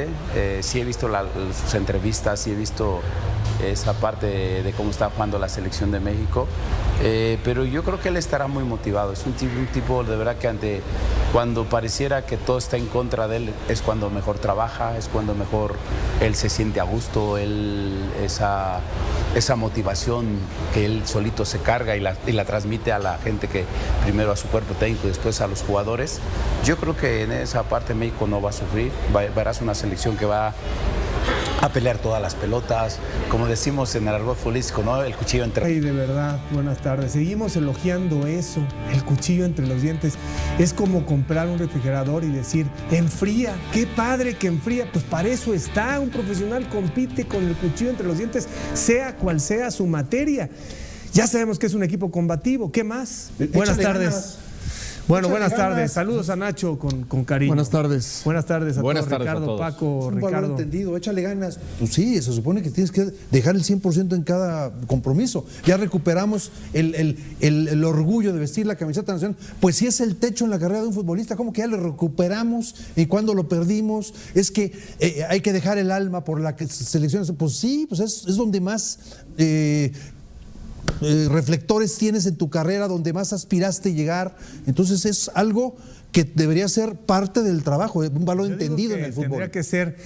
diferente. Sí he visto sus entrevistas, sí he visto esa parte de cómo está jugando la selección de México, pero yo creo que él estará muy motivado. Es un tipo de verdad que cuando pareciera que todo está en contra de él, es cuando mejor trabaja, es cuando mejor él se siente a gusto, esa motivación que él solito se carga y la transmite a la gente, que primero a su cuerpo técnico y después a los jugadores. Yo creo que en esa parte México no va a sufrir, verás una selección que va a pelear todas las pelotas, como decimos en el argot futbolístico, ¿no? El cuchillo entre... Ay, de verdad, buenas tardes. Seguimos elogiando eso, el cuchillo entre los dientes. Es como comprar un refrigerador y decir, enfría, qué padre que enfría. Pues para eso está, un profesional compite con el cuchillo entre los dientes, sea cual sea su materia. Ya sabemos que es un equipo combativo, ¿qué más? Buenas tardes. Bueno, buenas tardes. Saludos a Nacho con cariño. Buenas tardes. Buenas tardes a Buenas todos. tardes Ricardo, a todos. Paco, Un valor Ricardo. entendido, échale ganas. Pues sí, se supone que tienes que dejar el 100% en cada compromiso. Ya recuperamos el orgullo de vestir la camiseta nacional. Pues sí es el techo en la carrera de un futbolista, ¿cómo que ya lo recuperamos? ¿Y cuando lo perdimos? Es que hay que dejar el alma por la selección. Pues sí, pues es donde más... reflectores tienes en tu carrera, donde más aspiraste llegar. Entonces es algo que debería ser parte del trabajo, un valor entendido en el fútbol. Tendría que ser,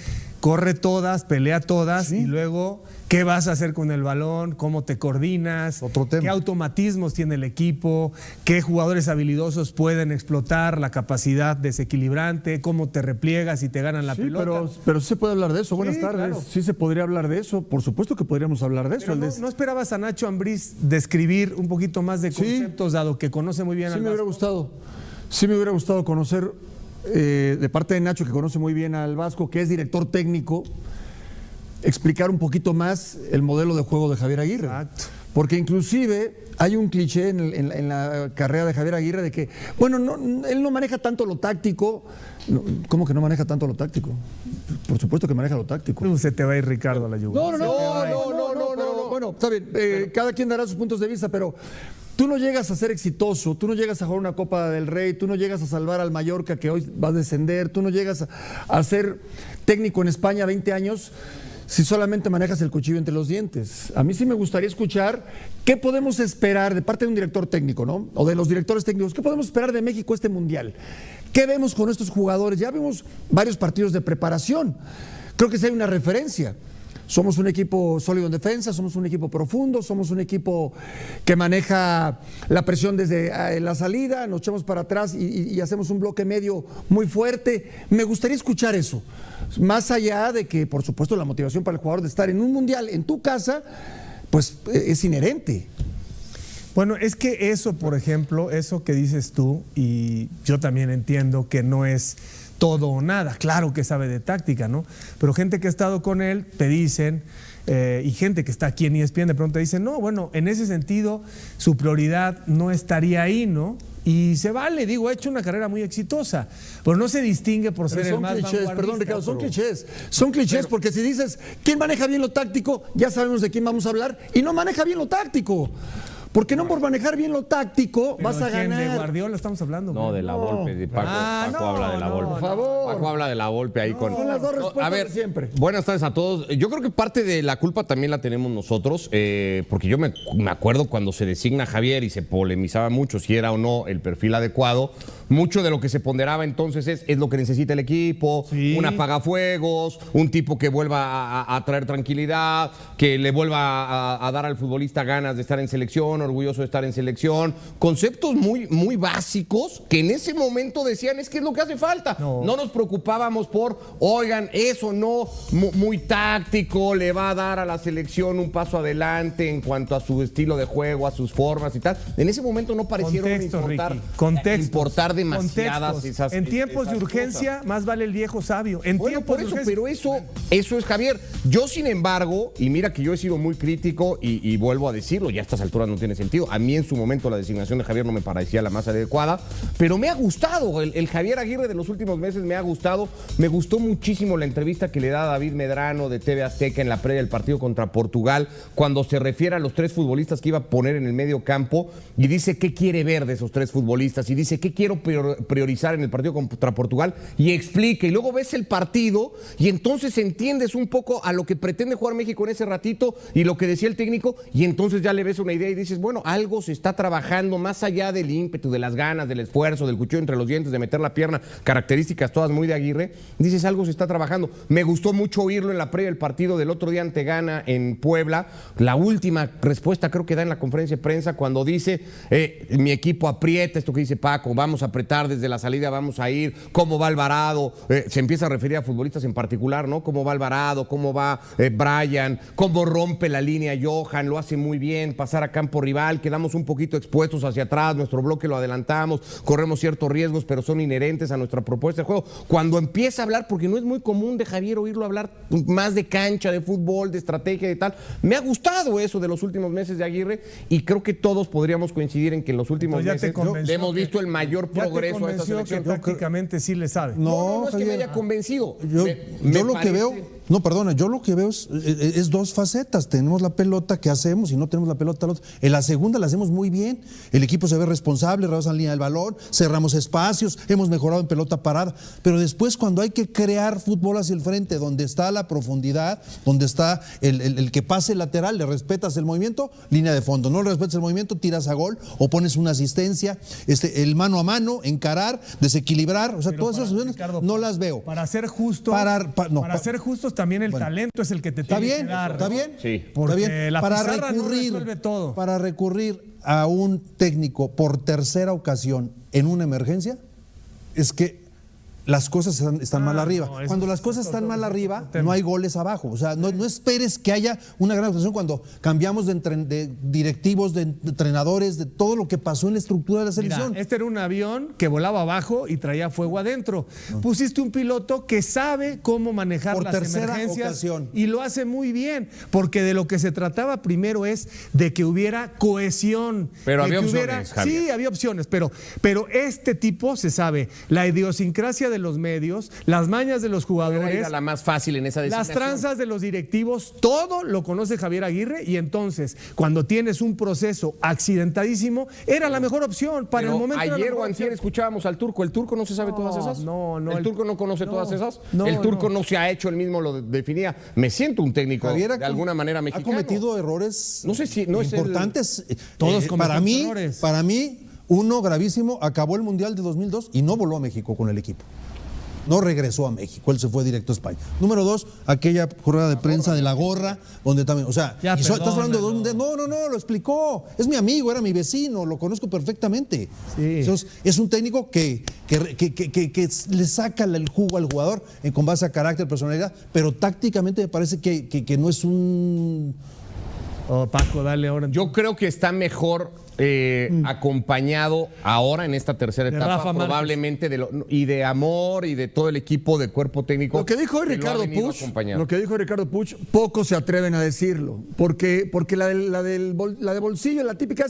corre todas, pelea todas, Sí. y luego qué vas a hacer con el balón, cómo te coordinas, Otro tema. qué automatismos tiene el equipo, qué jugadores habilidosos pueden explotar la capacidad desequilibrante, cómo te repliegas y te ganan la Sí, pelota. pero sí se puede hablar de eso. Buenas tardes. claro. Sí se podría hablar de eso. Por supuesto que podríamos hablar de eso. Pero ¿no esperabas a Nacho Ambriz describir un poquito más de Sí. conceptos, dado que conoce muy bien Sí al me hubiera Vasco? gustado. Sí me hubiera gustado conocer de parte de Nacho, que conoce muy bien al Vasco, que es director técnico, explicar un poquito más el modelo de juego de Javier Aguirre. Exacto. Porque inclusive hay un cliché en la carrera de Javier Aguirre de que, bueno, él no maneja tanto lo táctico. No, ¿cómo que no maneja tanto lo táctico? Por supuesto que maneja lo táctico. Se te va a ir Ricardo a la lluvia. No. Bueno, está bien, cada quien dará sus puntos de vista, pero tú no llegas a ser exitoso, tú no llegas a jugar una Copa del Rey, tú no llegas a salvar al Mallorca que hoy va a descender, tú no llegas a ser técnico en España 20 años si solamente manejas el cuchillo entre los dientes. A mí sí me gustaría escuchar qué podemos esperar de parte de un director técnico, ¿no? O de los directores técnicos, ¿qué podemos esperar de México este mundial? ¿Qué vemos con estos jugadores? Ya vimos varios partidos de preparación. Creo que sí hay una referencia. Somos un equipo sólido en defensa, somos un equipo profundo, somos un equipo que maneja la presión desde la salida, nos echamos para atrás y hacemos un bloque medio muy fuerte. Me gustaría escuchar eso, más allá de que, por supuesto, la motivación para el jugador de estar en un mundial en tu casa, pues es inherente. Bueno, es que eso, por ejemplo, eso que dices tú, y yo también entiendo que no es todo o nada, claro que sabe de táctica, ¿no? Pero gente que ha estado con él te dicen, y gente que está aquí en ESPN de pronto dicen, no, bueno, en ese sentido su prioridad no estaría ahí, ¿no? Y se vale, digo, ha hecho una carrera muy exitosa, pero no se distingue por ser el más vanguardista. Perdón, Ricardo, son clichés, porque si dices, ¿quién maneja bien lo táctico? Ya sabemos de quién vamos a hablar, y no maneja bien lo táctico. Porque no por manejar bien lo táctico Pero vas a ¿quién? ganar. ¿De Guardiola estamos hablando? No, de la Volpe, de Paco. Paco habla de la Volpe. por favor. Paco habla de la Volpe ahí con... Son las dos respuestas a ver, de siempre. Buenas tardes a todos. Yo creo que parte de la culpa también la tenemos nosotros, porque yo me acuerdo cuando se designa Javier y se polemizaba mucho si era o no el perfil adecuado. Mucho de lo que se ponderaba entonces es lo que necesita el equipo, Sí. un apagafuegos, un tipo que vuelva a traer tranquilidad, que le vuelva a dar al futbolista ganas de estar en selección, orgulloso de estar en selección. Conceptos muy básicos que en ese momento decían es que es lo que hace falta. No nos preocupábamos por, oigan, eso no, muy táctico, le va a dar a la selección un paso adelante en cuanto a su estilo de juego, a sus formas y tal. En ese momento no parecieron Contextos, importar, Ricky, contextos. importar demasiadas Contextos. esas En tiempos esas de urgencia, cosas. más vale el viejo sabio. En Bueno, tiempos por eso, de urgencia. pero eso es Javier. Yo, sin embargo, y mira que yo he sido muy crítico y vuelvo a decirlo, ya a estas alturas no tiene sentido. A mí en su momento la designación de Javier no me parecía la más adecuada, pero me ha gustado. El Javier Aguirre de los últimos meses me ha gustado. Me gustó muchísimo la entrevista que le da David Medrano de TV Azteca en la previa del partido contra Portugal, cuando se refiere a los tres futbolistas que iba a poner en el medio campo y dice qué quiere ver de esos tres futbolistas y dice qué quiero priorizar en el partido contra Portugal y explica. Y luego ves el partido y entonces entiendes un poco a lo que pretende jugar México en ese ratito y lo que decía el técnico, y entonces ya le ves una idea y dices, bueno, algo se está trabajando más allá del ímpetu, de las ganas, del esfuerzo, del cuchillo entre los dientes, de meter la pierna, características todas muy de Aguirre. Dices, algo se está trabajando. Me gustó mucho oírlo en la previa del partido del otro día ante Ghana en Puebla. La última respuesta creo que da en la conferencia de prensa cuando dice, mi equipo aprieta, esto que dice Paco, vamos a apretar desde la salida, vamos a ir, cómo va Alvarado, se empieza a referir a futbolistas en particular, ¿no? Cómo va Alvarado, cómo va Brian, cómo rompe la línea Johan, lo hace muy bien, pasar a campo rival, quedamos un poquito expuestos hacia atrás, nuestro bloque lo adelantamos, corremos ciertos riesgos, pero son inherentes a nuestra propuesta de juego. Cuando empieza a hablar, porque no es muy común de Javier oírlo hablar más de cancha, de fútbol, de estrategia y tal, me ha gustado eso de los últimos meses de Aguirre y creo que todos podríamos coincidir en que en los últimos meses le hemos visto el mayor progreso a esta selección. Que prácticamente sí le sabe. No, es que me haya convencido. Yo lo que veo... No, perdona, yo lo que veo es dos facetas. Tenemos la pelota, ¿qué hacemos? Y no tenemos la pelota, en la segunda la hacemos muy bien. El equipo se ve responsable, rebasan la línea del balón, cerramos espacios, hemos mejorado en pelota parada. Pero después, cuando hay que crear fútbol hacia el frente, donde está la profundidad, donde está el que pase lateral, le respetas el movimiento, línea de fondo. No le respetas el movimiento, tiras a gol o pones una asistencia, el mano a mano, encarar, desequilibrar. O sea, todas esas opciones no las veo. Para ser justos, ser justos también el talento es el que te tiene que dar. Está bien, sí. Porque está bien. la pizarra no resuelve todo. Para recurrir a un técnico por tercera ocasión en una emergencia, es que las cosas están mal arriba. No, cuando las cosas están mal arriba, no hay goles abajo. O sea, no esperes que haya una gran actuación cuando cambiamos de directivos, de entrenadores, de todo lo que pasó en la estructura de la selección. Mira, este era un avión que volaba abajo y traía fuego adentro. Pusiste un piloto que sabe cómo manejar por las tercera emergencias ocasión. Y lo hace muy bien, porque de lo que se trataba primero es de que hubiera cohesión. Pero de había que opciones, Javier. Sí, había opciones, pero este tipo se sabe la idiosincrasia de los medios, las mañas de los jugadores, Era la más fácil en esa las designación. tranzas de los directivos, todo lo conoce Javier Aguirre, y entonces cuando tienes un proceso accidentadísimo, era la mejor opción para Pero el momento. ayer o antier escuchábamos al Turco. ¿El Turco no se sabe todas esas? No. ¿El Turco no conoce todas esas? No, el Turco no se ha hecho, él mismo lo definía. Me siento un técnico Javier de alguna manera mexicano. Ha cometido errores No sé si no es importantes. Todos cometemos errores. Para mí, uno gravísimo, acabó el Mundial de 2002 y no voló a México con el equipo. No regresó a México, él se fue directo a España. Número 2, aquella rueda de prensa de la gorra, donde también, o sea, estás hablando de un... No, lo explicó. Es mi amigo, era mi vecino, lo conozco perfectamente. Sí. Entonces, es un técnico que le saca el jugo al jugador con base a carácter, personalidad, pero tácticamente me parece que no es un... Paco, dale ahora. Yo creo que está mejor acompañado ahora en esta tercera De etapa, Rafa Márquez. probablemente y de Amor y de todo el equipo de cuerpo técnico. Lo que dijo hoy que lo ha Ricardo venido Puig, acompañando. pocos se atreven a decirlo, porque la de bolsillo, la típica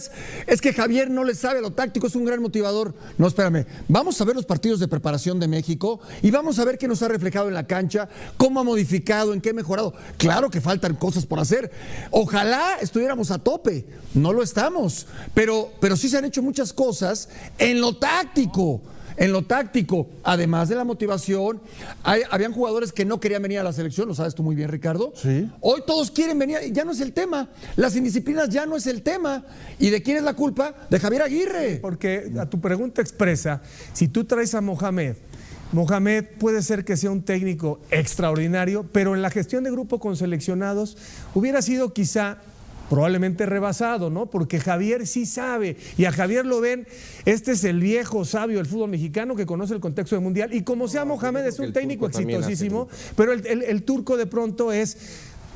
es que Javier no le sabe lo táctico, es un gran motivador. No, espérame, vamos a ver los partidos de preparación de México y vamos a ver qué nos ha reflejado en la cancha, cómo ha modificado, en qué ha mejorado. Claro que faltan cosas por hacer. Ojalá estuviéramos a tope, no lo estamos, pero sí se han hecho muchas cosas en lo táctico. En lo táctico, además de la motivación, habían jugadores que no querían venir a la selección, lo sabes tú muy bien, Ricardo. Sí. Hoy todos quieren venir, ya no es el tema. Las indisciplinas ya no es el tema. ¿Y de quién es la culpa? De Javier Aguirre. Porque a tu pregunta expresa, si tú traes a Mohamed puede ser que sea un técnico extraordinario, pero en la gestión de grupo con seleccionados hubiera sido quizá probablemente rebasado, ¿no? Porque Javier sí sabe, y a Javier lo ven, este es el viejo sabio del fútbol mexicano que conoce el contexto del mundial, y como sea Mohamed es un técnico exitosísimo, pero el turco de pronto es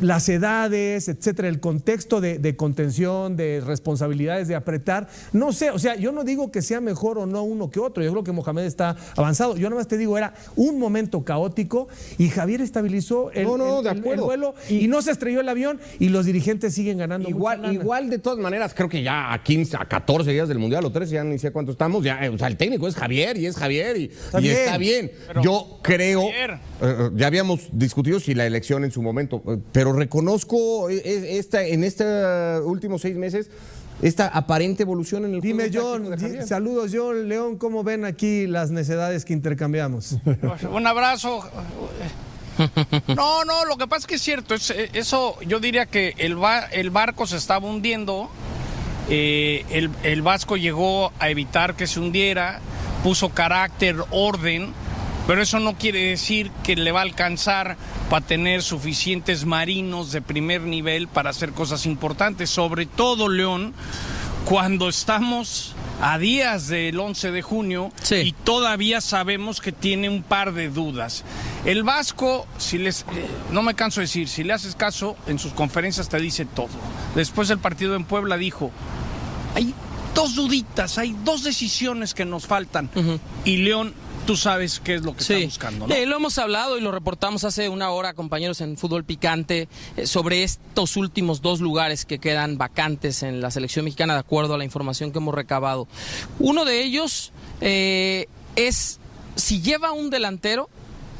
las edades, etcétera, el contexto de contención, de responsabilidades, de apretar, no sé, o sea, yo no digo que sea mejor o no uno que otro, yo creo que Mohamed está avanzado, yo nada más te digo, era un momento caótico y Javier estabilizó el vuelo y no se estrelló el avión y los dirigentes siguen ganando. Igual de todas maneras, creo que ya a 15, a 14 días del Mundial o 13, ya ni sé cuánto estamos, ya, o sea, el técnico es Javier y está bien. Pero, yo creo, ya habíamos discutido si la elección en su momento, pero reconozco en estos últimos 6 meses esta aparente evolución en el Dime, juego John, táctico de Javier. saludos, John. León, ¿cómo ven aquí las necedades que intercambiamos? Un abrazo. No, lo que pasa es que es cierto, eso yo diría que el barco se estaba hundiendo, el Vasco llegó a evitar que se hundiera, puso carácter, orden, pero eso no quiere decir que le va a alcanzar para tener suficientes marinos de primer nivel para hacer cosas importantes, sobre todo, León, cuando estamos a días del 11 de junio Sí. y todavía sabemos que tiene un par de dudas. El Vasco, no me canso de decir, si le haces caso, en sus conferencias te dice todo. Después del partido en Puebla dijo, hay dos duditas, hay dos decisiones que nos faltan. Y León, tú sabes qué es lo que está buscando, ¿no? Lo hemos hablado y lo reportamos hace una hora, compañeros, en Fútbol Picante, sobre estos últimos 2 lugares que quedan vacantes en la selección mexicana, de acuerdo a la información que hemos recabado. Uno de ellos es si lleva un delantero,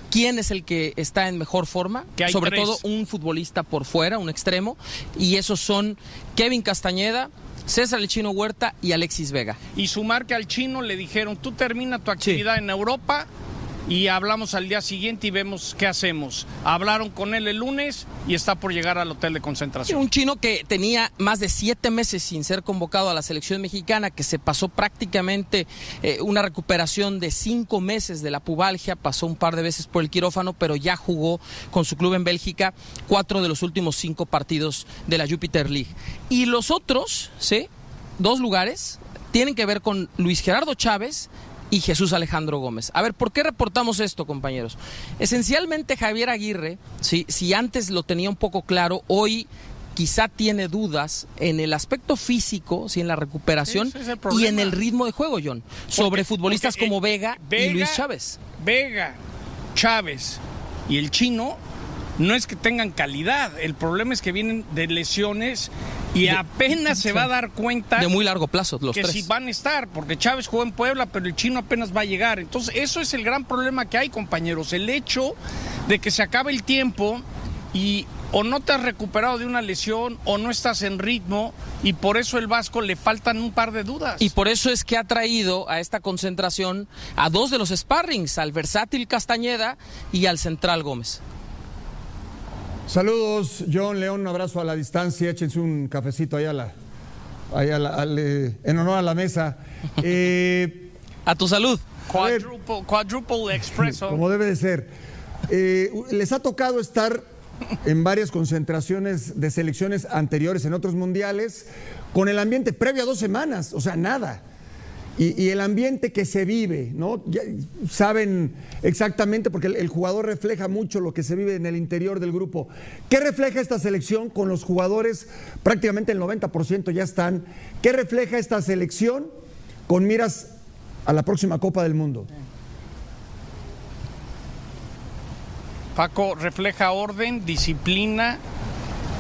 ¿quién es el que está en mejor forma? Que hay Sobre 3. todo un futbolista por fuera, un extremo, y esos son Kevin Castañeda, César el Chino Huerta y Alexis Vega. Y sumar que al Chino le dijeron, tú termina tu actividad en Europa y hablamos al día siguiente y vemos qué hacemos. Hablaron con él el lunes y está por llegar al hotel de concentración. Un chino que tenía más de 7 meses sin ser convocado a la selección mexicana, que se pasó prácticamente una recuperación de 5 meses de la pubalgia, pasó un par de veces por el quirófano, pero ya jugó con su club en Bélgica 4 de los últimos 5 partidos de la Jupiter League. Y los otros, 2 lugares, tienen que ver con Luis Gerardo Chávez y Jesús Alejandro Gómez. A ver, ¿por qué reportamos esto, compañeros? Esencialmente Javier Aguirre, si antes lo tenía un poco claro, hoy quizá tiene dudas en el aspecto físico, en la recuperación y en el ritmo de juego, John, sobre futbolistas como Vega y Luis Chávez. Vega, Chávez y el Chino no es que tengan calidad, el problema es que vienen de lesiones y apenas se va a dar cuenta de muy largo plazo los que 3. si van a estar, porque Chávez jugó en Puebla, pero el Chino apenas va a llegar. Entonces eso es el gran problema que hay, compañeros, el hecho de que se acabe el tiempo y o no te has recuperado de una lesión o no estás en ritmo y por eso el Vasco le faltan un par de dudas. Y por eso es que ha traído a esta concentración a 2 de los sparrings, al versátil Castañeda y al central Gómez. Saludos, John, León, un abrazo a la distancia, échense un cafecito ahí en honor a la mesa. A tu salud. Quadruple expreso. Como debe de ser. Les ha tocado estar en varias concentraciones de selecciones anteriores en otros mundiales con el ambiente previo a 2 semanas, o sea, nada. Y el ambiente que se vive, ¿no? Ya saben exactamente, porque el jugador refleja mucho lo que se vive en el interior del grupo. ¿Qué refleja esta selección con los jugadores? Prácticamente el 90% ya están. ¿Qué refleja esta selección con miras a la próxima Copa del Mundo? Paco, refleja orden, disciplina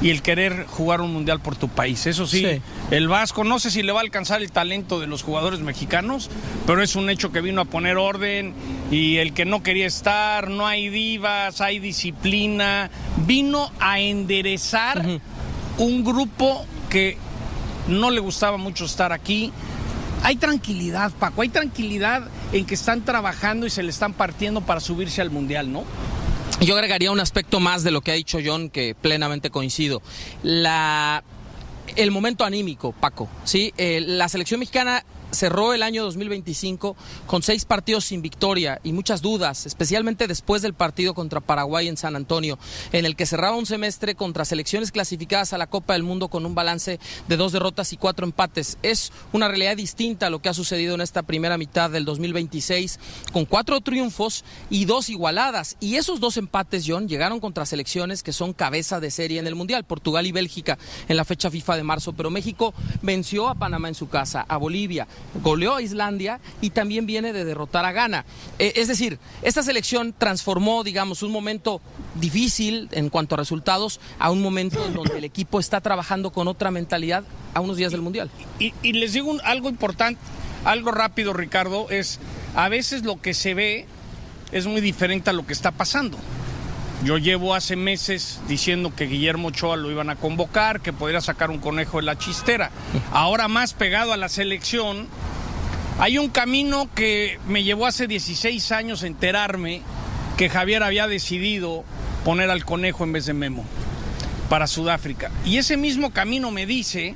y el querer jugar un mundial por tu país. Eso sí, el Vasco, no sé si le va a alcanzar el talento de los jugadores mexicanos, pero es un hecho que vino a poner orden y el que no quería estar, no hay divas, hay disciplina, vino a enderezar un grupo que no le gustaba mucho estar aquí. Hay tranquilidad, Paco, hay tranquilidad en que están trabajando y se le están partiendo para subirse al mundial, ¿no? Yo agregaría un aspecto más de lo que ha dicho John, que plenamente coincido. El momento anímico, Paco, ¿sí? La selección mexicana cerró el año 2025 con 6 partidos sin victoria y muchas dudas, especialmente después del partido contra Paraguay en San Antonio, en el que cerraba un semestre contra selecciones clasificadas a la Copa del Mundo con un balance de 2 derrotas y 4 empates. Es una realidad distinta a lo que ha sucedido en esta primera mitad del 2026, con 4 triunfos y 2 igualadas. Y esos 2 empates, John, llegaron contra selecciones que son cabeza de serie en el Mundial, Portugal y Bélgica en la fecha FIFA de marzo, pero México venció a Panamá en su casa, a Bolivia, goleó a Islandia y también viene de derrotar a Ghana. Es decir, esta selección transformó, digamos, un momento difícil en cuanto a resultados a un momento en donde el equipo está trabajando con otra mentalidad a unos días del Mundial. Y les digo algo importante, algo rápido, Ricardo, es a veces lo que se ve es muy diferente a lo que está pasando. Yo llevo hace meses diciendo que Guillermo Ochoa lo iban a convocar, que podría sacar un conejo de la chistera. Ahora más pegado a la selección, hay un camino que me llevó hace 16 años a enterarme que Javier había decidido poner al conejo en vez de Memo para Sudáfrica. Y ese mismo camino me dice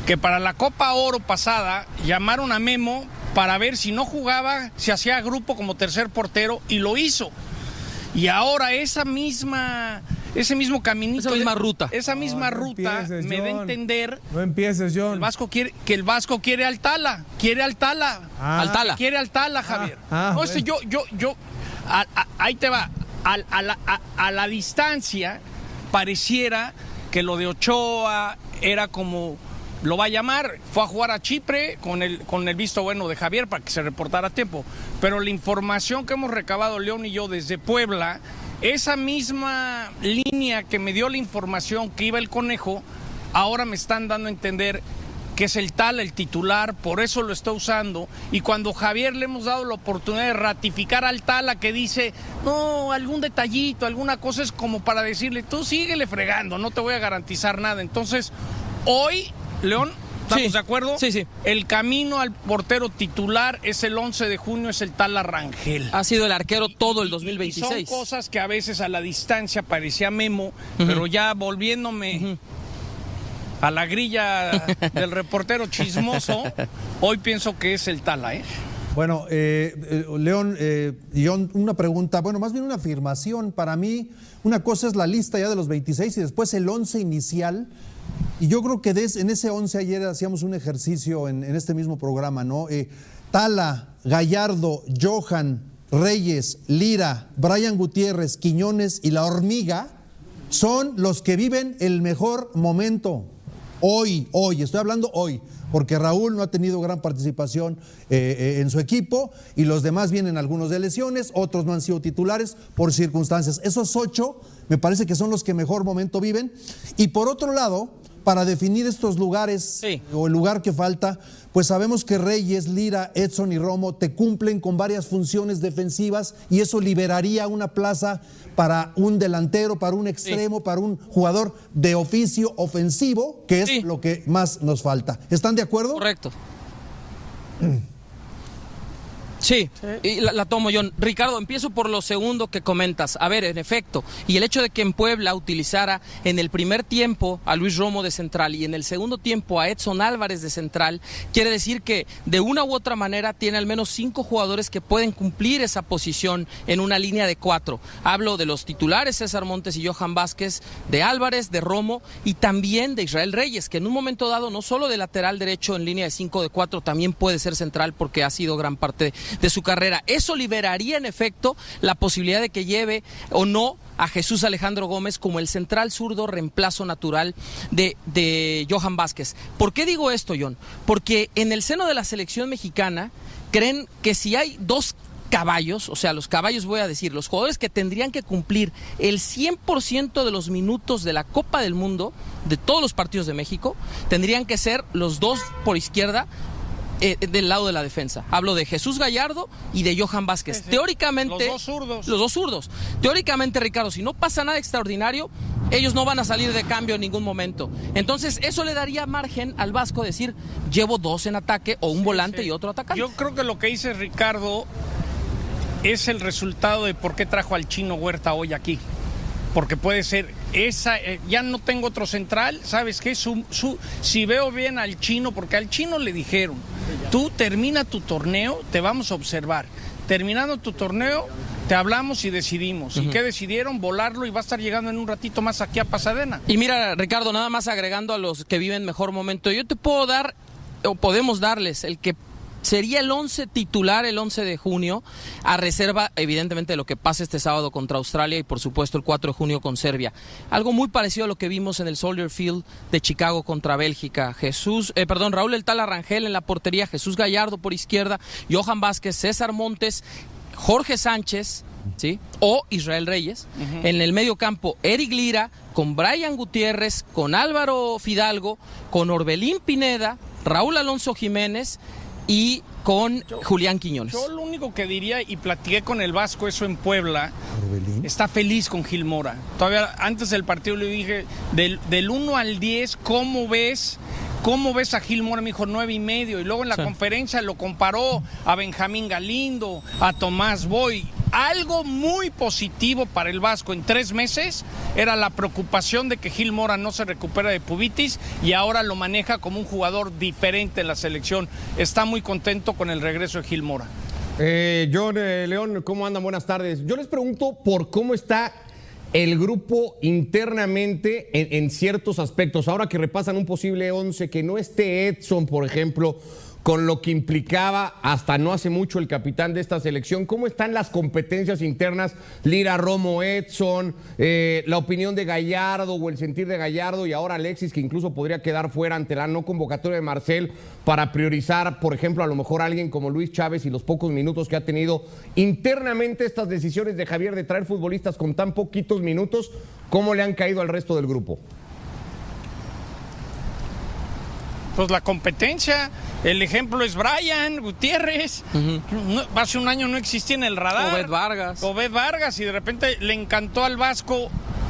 que para la Copa Oro pasada llamaron a Memo para ver si no jugaba, si hacía grupo como tercer portero, y lo hizo. Y ahora ese mismo caminito, esa misma ruta empieces, me da a John. entender No empieces, John. el Vasco quiere al Tala, quiere al Tala, Javier. No, ahí te va, a la distancia pareciera que lo de Ochoa era como, lo va a llamar, fue a jugar a Chipre con el visto bueno de Javier para que se reportara a tiempo. Pero la información que hemos recabado León y yo desde Puebla, esa misma línea que me dio la información que iba el conejo, ahora me están dando a entender que es el Tala el titular, por eso lo está usando. Y cuando Javier le hemos dado la oportunidad de ratificar al Tala, que dice, no, algún detallito, alguna cosa, es como para decirle, tú síguele fregando, no te voy a garantizar nada. Entonces, hoy, León, ¿estamos de acuerdo? Sí. El camino al portero titular es el 11 de junio, es el Tala Rangel. Ha sido el arquero todo el 2026. Y son cosas que a veces a la distancia parecía Memo, pero ya volviéndome a la grilla del reportero chismoso, hoy pienso que es el Tala, ¿eh? Bueno, León, John, una pregunta, bueno, más bien una afirmación. Para mí, una cosa es la lista ya de los 26 y después el 11 inicial. Y yo creo que en ese 11 ayer hacíamos un ejercicio en este mismo programa, ¿no? Tala, Gallardo, Johan, Reyes, Lira, Brian Gutiérrez, Quiñones y La Hormiga son los que viven el mejor momento. Hoy, estoy hablando hoy, porque Raúl no ha tenido gran participación en su equipo y los demás vienen algunos de lesiones, otros no han sido titulares por circunstancias. Esos 8 me parece que son los que mejor momento viven. Y por otro lado, para definir estos lugares o el lugar que falta, pues sabemos que Reyes, Lira, Edson y Romo te cumplen con varias funciones defensivas y eso liberaría una plaza para un delantero, para un extremo, para un jugador de oficio ofensivo, que es lo que más nos falta. ¿Están de acuerdo? Correcto. Sí, y la tomo yo. Ricardo, empiezo por lo segundo que comentas. A ver, en efecto, y el hecho de que en Puebla utilizara en el primer tiempo a Luis Romo de central y en el segundo tiempo a Edson Álvarez de central, quiere decir que de una u otra manera tiene al menos 5 jugadores que pueden cumplir esa posición en una línea de 4. Hablo de los titulares César Montes y Johan Vázquez, de Álvarez, de Romo y también de Israel Reyes, que en un momento dado no solo de lateral derecho en línea de 5 de 4, también puede ser central porque ha sido gran parte de su carrera. Eso liberaría en efecto la posibilidad de que lleve o no a Jesús Alejandro Gómez como el central zurdo reemplazo natural de Johan Vázquez. ¿Por qué digo esto, John? Porque en el seno de la selección mexicana creen que si hay 2 caballos, o sea, los caballos voy a decir, los jugadores que tendrían que cumplir el 100% de los minutos de la Copa del Mundo, de todos los partidos de México, tendrían que ser los 2 por izquierda, del lado de la defensa. Hablo de Jesús Gallardo y de Johan Vázquez. Teóricamente, los dos zurdos. Teóricamente, Ricardo, si no pasa nada extraordinario, ellos no van a salir de cambio en ningún momento. Entonces, eso le daría margen al Vasco decir, llevo 2 en ataque o un volante y otro atacante. Yo creo que lo que dice Ricardo es el resultado de por qué trajo al Chino Huerta hoy aquí. Porque puede ser esa, ya no tengo otro central, ¿sabes qué? Si veo bien al Chino, porque al Chino le dijeron, tú termina tu torneo, te vamos a observar. Terminando tu torneo, te hablamos y decidimos. ¿Y qué decidieron? Volarlo y va a estar llegando en un ratito más aquí a Pasadena. Y mira, Ricardo, nada más agregando a los que viven mejor momento, yo te puedo dar, o podemos darles, el que sería el 11 titular el 11 de junio, a reserva evidentemente de lo que pasa este sábado contra Australia y por supuesto el 4 de junio con Serbia. Algo muy parecido a lo que vimos en el Soldier Field de Chicago contra Bélgica. Raúl El Tala Rangel en la portería, Jesús Gallardo por izquierda, Johan Vázquez, César Montes, Jorge Sánchez, ¿sí? O Israel Reyes. En el medio campo, Eric Lira, con Brian Gutiérrez, con Álvaro Fidalgo, con Orbelín Pineda, Raúl Alonso Jiménez, y con Julián Quiñones. Yo lo único que diría, y platiqué con el Vasco eso en Puebla, está feliz con Gil Mora. Todavía antes del partido le dije, del 1 al 10, ¿cómo ves a Gil Mora? Me dijo 9.5. Y luego en la conferencia lo comparó a Benjamín Galindo, a Tomás Boy. Algo muy positivo para el Vasco en 3 meses era la preocupación de que Gil Mora no se recupera de pubitis y ahora lo maneja como un jugador diferente en la selección. Está muy contento con el regreso de Gil Mora. John, León, ¿cómo andan? Buenas tardes. Yo les pregunto por cómo está el grupo internamente en ciertos aspectos. Ahora que repasan un posible 11, que no esté Edson, por ejemplo, con lo que implicaba hasta no hace mucho el capitán de esta selección. ¿Cómo están las competencias internas? Lira, Romo, Edson, la opinión de Gallardo o el sentir de Gallardo y ahora Alexis, que incluso podría quedar fuera ante la no convocatoria de Marcel para priorizar, por ejemplo, a lo mejor a alguien como Luis Chávez y los pocos minutos que ha tenido. Internamente estas decisiones de Javier de traer futbolistas con tan poquitos minutos, ¿cómo le han caído al resto del grupo? Pues la competencia, el ejemplo es Brian Gutiérrez. Hace un año no existía en el radar. Obed Vargas, y de repente le encantó al Vasco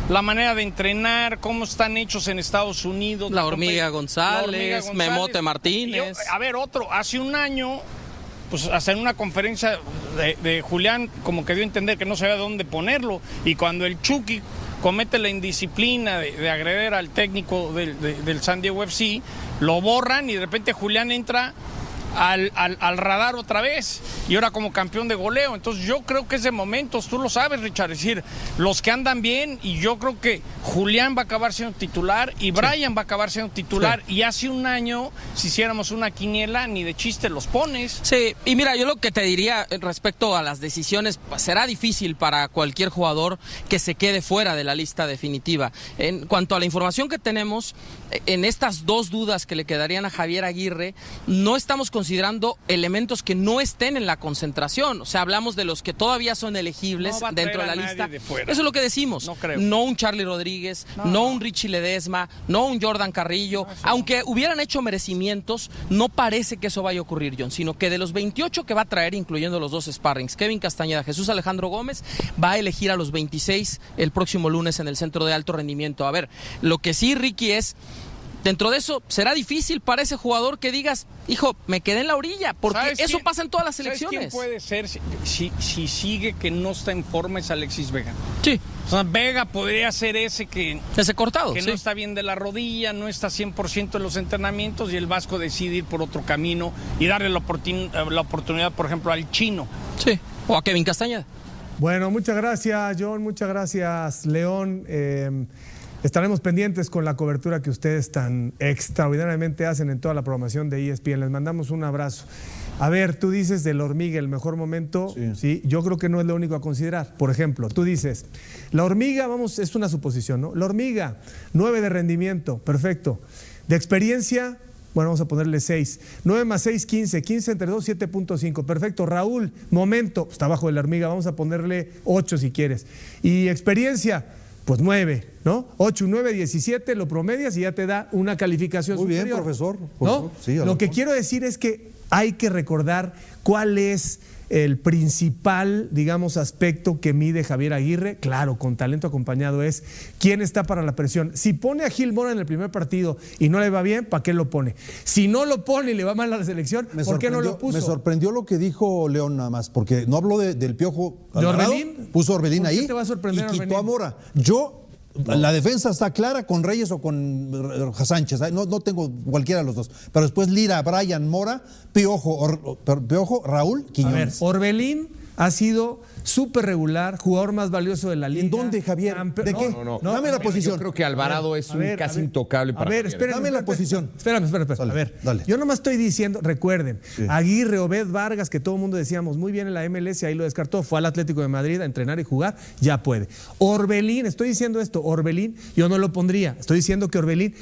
la manera de entrenar, cómo están hechos en Estados Unidos. La Hormiga González, Memote Martínez. Hace un año, pues hasta en una conferencia de Julián, como que dio a entender que no sabía dónde ponerlo. Y cuando el Chucky comete la indisciplina de agreder al técnico del San Diego FC, lo borran y de repente Julián entra al radar otra vez y ahora como campeón de goleo. Entonces yo creo que es de momentos, tú lo sabes, Richard, es decir, los que andan bien, y yo creo que Julián va a acabar siendo titular y Brian va a acabar siendo titular, y hace un año, si hiciéramos una quiniela, ni de chiste los pones. Sí, y mira, yo lo que te diría respecto a las decisiones, será difícil para cualquier jugador que se quede fuera de la lista definitiva. En cuanto a la información que tenemos, en estas 2 dudas que le quedarían a Javier Aguirre, no estamos considerando elementos que no estén en la concentración. O sea, hablamos de los que todavía son elegibles dentro de la lista. Eso es lo que decimos. No un Charlie Rodríguez, no un Richie Ledesma, no un Jordan Carrillo. Aunque hubieran hecho merecimientos, no parece que eso vaya a ocurrir, John, sino que de los 28 que va a traer, incluyendo los 2 sparrings, Kevin Castañeda, Jesús Alejandro Gómez, va a elegir a los 26 el próximo lunes en el Centro de Alto Rendimiento. A ver, lo que sí, Ricky, es... Dentro de eso, será difícil para ese jugador que digas, hijo, me quedé en la orilla, porque eso pasa en todas las selecciones. ¿Quién puede ser si sigue que no está en forma? Es Alexis Vega. Sí. O sea, Vega podría ser ese cortado, que no está bien de la rodilla, no está 100% en los entrenamientos, y el Vasco decide ir por otro camino y darle la oportunidad, por ejemplo, al Chino. Sí, o a Kevin Castañeda. Bueno, muchas gracias, John, muchas gracias, León. Estaremos pendientes con la cobertura que ustedes tan extraordinariamente hacen en toda la programación de ESPN. Les mandamos un abrazo. A ver, tú dices de la Hormiga el mejor momento, sí, yo creo que no es lo único a considerar. Por ejemplo, tú dices, la Hormiga, es una suposición, ¿no? La Hormiga, 9 de rendimiento, perfecto. De experiencia, bueno, vamos a ponerle 6. 9 más 6, 15. 15 entre 2, 7.5. Perfecto. Raúl, momento, está abajo de la Hormiga, vamos a ponerle 8 si quieres. Y experiencia, pues 9, ¿no? 8, 9, 17, lo promedias y ya te da una calificación superior. Muy bien, profesor. ¿No? Sí, lo que quiero decir es que hay que recordar cuál es el principal, digamos, aspecto que mide Javier Aguirre. Claro, con talento acompañado, es quién está para la presión. Si pone a Gil Mora en el primer partido y no le va bien, ¿para qué lo pone? Si no lo pone y le va mal a la selección, ¿por qué no lo puso? Me sorprendió lo que dijo León nada más, porque no habló del Piojo Alvarado, ¿De Orbelín? puso a Orbelín ahí te va a sorprender y quitó Orbelín? a Mora. La defensa está clara con Reyes o con Sánchez, no tengo cualquiera de los dos, pero después Lira, Brian, Mora, Piojo, Raúl, Quiñones. A ver, Orbelín ha sido súper regular, jugador más valioso de la liga. ¿En dónde, Javier? ¿De qué? No. Dame la posición. Yo creo que Alvarado es casi intocable para Javier. Dame la posición. Espérame. Dale, a ver, dale. Yo nomás estoy diciendo, recuerden, Aguirre, Obed Vargas, que todo el mundo decíamos muy bien en la MLS, ahí lo descartó, fue al Atlético de Madrid a entrenar y jugar, ya puede. Orbelín, estoy diciendo esto, Orbelín, yo no lo pondría, estoy diciendo que Orbelín